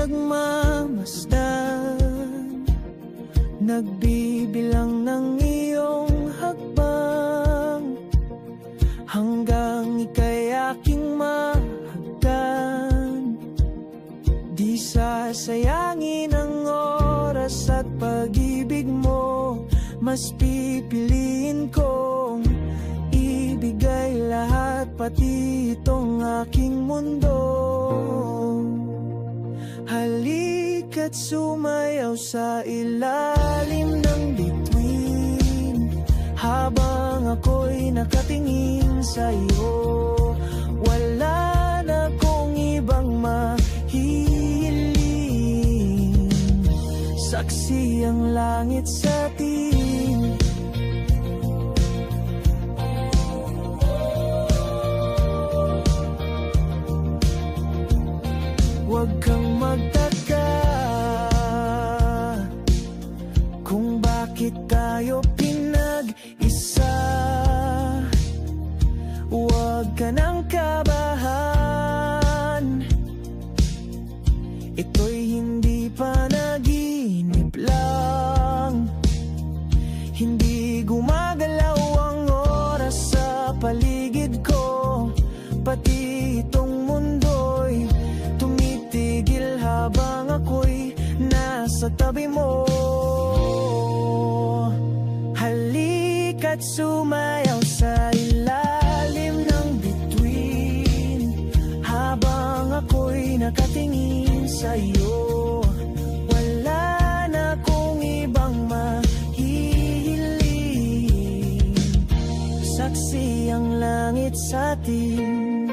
nagmamasdan, nagbibilang ng iyong hakbang, hanggang ika'y aking mahagdan. Di sasayangin ang oras at pag-ibig mo, mas pipiliin kong ibigay lahat, pati itong aking mundo. Halika't sumayaw sa ilalim ng bituin, habang ako'y nakatingin sa'yo. Wala na kong ibang mahihiling, saksi ang langit sa atin. Huwag kang magtaka kung bakit tayo pinag-isa. Huwag ka nang kabahan, ito'y hindi panaginip lang. Hindi gumagalaw ang oras sa paligid ko, pati itong mundo'y tumitigil habang ako'y nasa tabi mo. Halika't sumayaw sa ilalim ng bituin, habang ako'y nakatingin sa'yo. Wala na kong ibang mahihiling, saksi ang langit sa atin.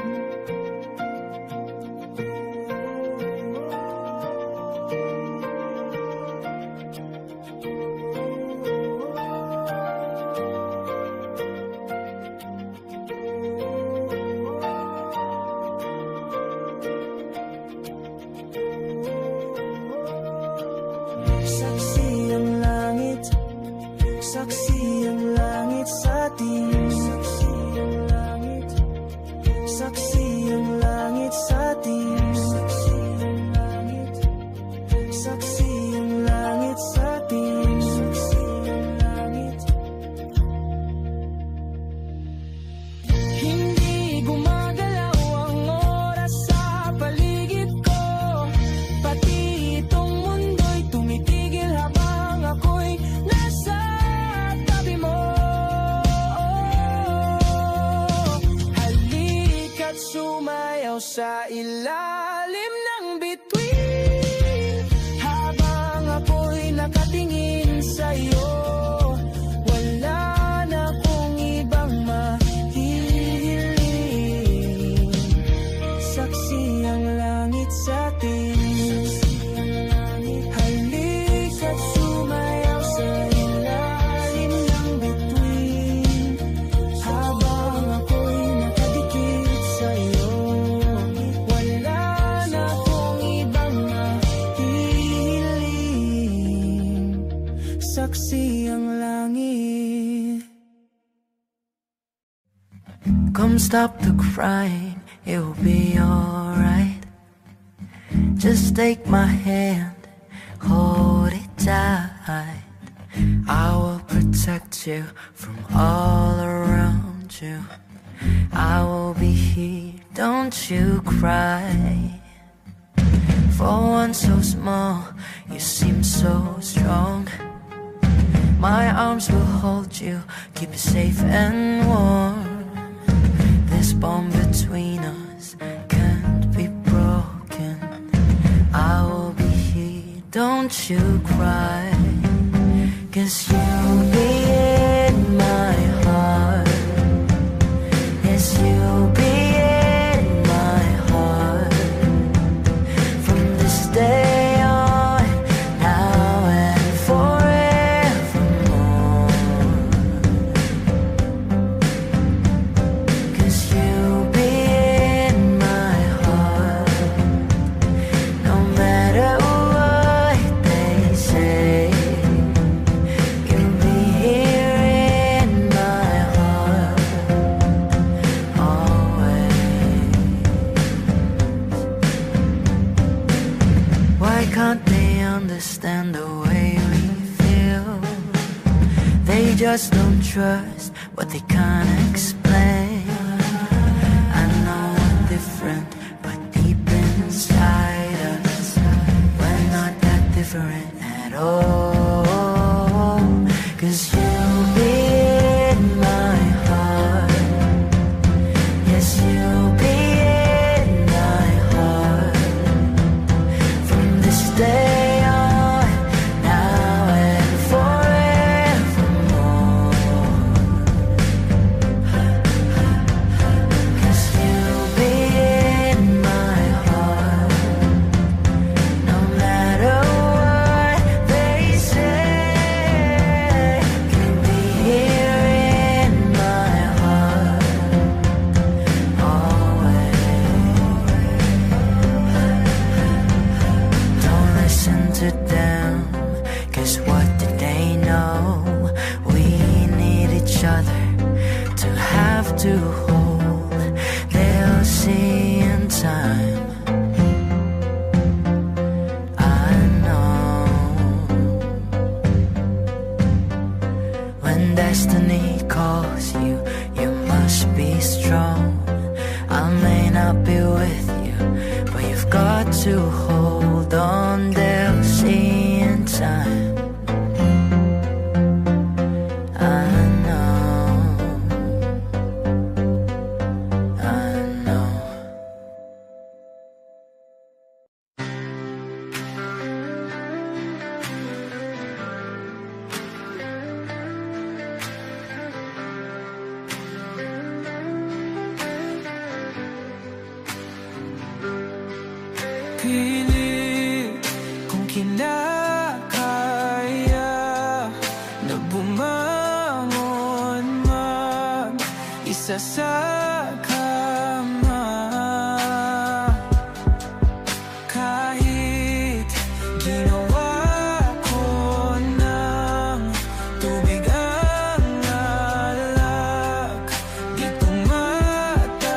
Saksi ang langit, saksi ang langit sa atin. Saksi ang langit, saksi ang langit sa atin. Saksi ang langit, saksi ang langit sa atin. Saksi ang langit. Hindi gumagalaw ang oras sa paligid ko, pati itong mundo'y tumitigil habang ako'y nasa tabi mo. Halika't sumayaw sa ilalim ng bituin, habang ako'y nakatingin sa'yo. Wala na kong ibang mahihiling, saksi ang langit sa atin. Halika't sumayaw sa ilalim ng bituin, habang ako'y nakadikit sa'yo. Wala na kong ibang mahihiling, saksi ang langit. Come stop the crying, it will be alright. Just take my hand, hold it tight. I will protect you from all around you. I will be here, don't you cry. For one so small, you seem so strong. My arms will hold you, keep you safe and warm. This bond between us can't be broken. I will be here, don't you cry. 'Cause you'll be in my heart. Yes, you'll be in my heart. From this day on, now and forevermore. 'Cause you'll be in my heart. No matter what they say, just don't trust what they can't explain. I know we're different, but deep inside us, we're not that different at all. 'Cause you'll be in my heart. Yes, you'll be in my heart from this day on, now and forevermore. 'Cause you'll be in my heart, no matter what they say. You'll be here in my heart, always. Don't listen to them, 'cause what did they know? We need each other to have to hold. They'll see in time, I know. When destiny calls you, you must be strong. I may not be with you, but you've got to hold on. They'll see in time, I know, I know. Pilit kung kinakaya na bumangon mag-isa sa kama. Kahit ginawa ko ng tubig ang alak, di tumatama.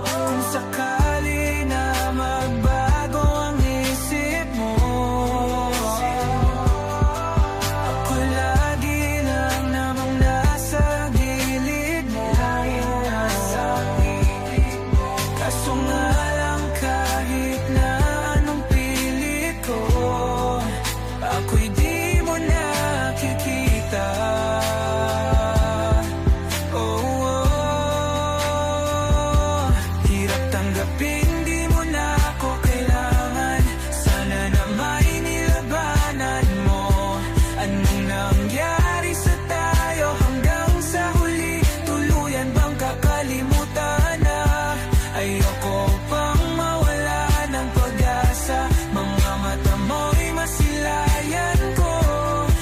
Kung sakali na magbago ang isip mo, ako lagi lang namang nasa gilid mo. Kaso nga lang kahit na anong pilit ko, ako'y di mo nakikita. Hirap tanggapin, di mo na ako kailangan. Sana na may nilabanan mo. Anong nangyari sa tayo hanggang sa huli? Tuluyan bang kakalimutan na? Ayoko pang mawala ng pag-asa. Mga mata mo'y masilayan ko.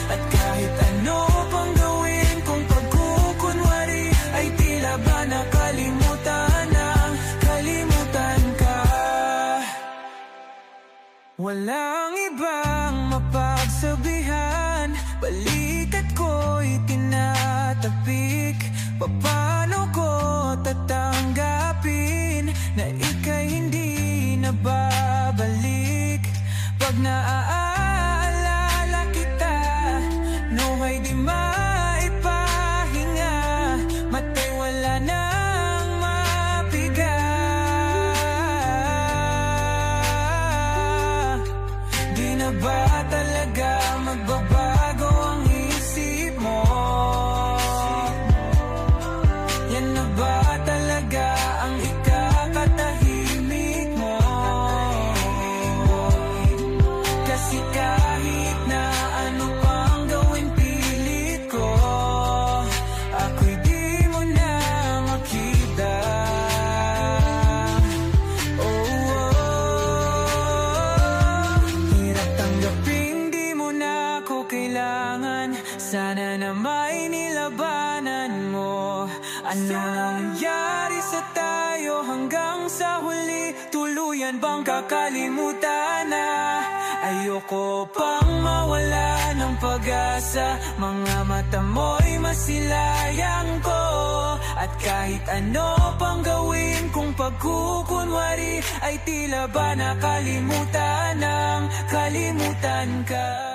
At kahit ano pang gawin kung pagkukunwari, ay tila ba nakalimutan na, kalimutan ka. Walang ibang mapagsabihan, balikat ko'y tinatapik. Paano ko tatanggapin na ika'y hindi na babalik? Pag naaalala kita, nawa'y di maipahinga. Mata'y wala nang mapiga. Di na ba talaga magbabago ang isip mo? Yan na ba talaga ang ikakatahimik mo? Kasi kahit na ano pang gawin pilit ko, ako'y di mo na makita. Hirap tanggapin, di mo na ako kailangan. Sana na may nilabanan mo. Ano nangyari sa tayo hanggang sa huli? Tuluyan bang kakalimutan na? Ayoko pang mawala ng pag-asa. Mga mata mo'y masilayang ko. At kahit ano pang gawin kung pagkukunwari, ay tila ba nakalimutan ng kalimutan ka.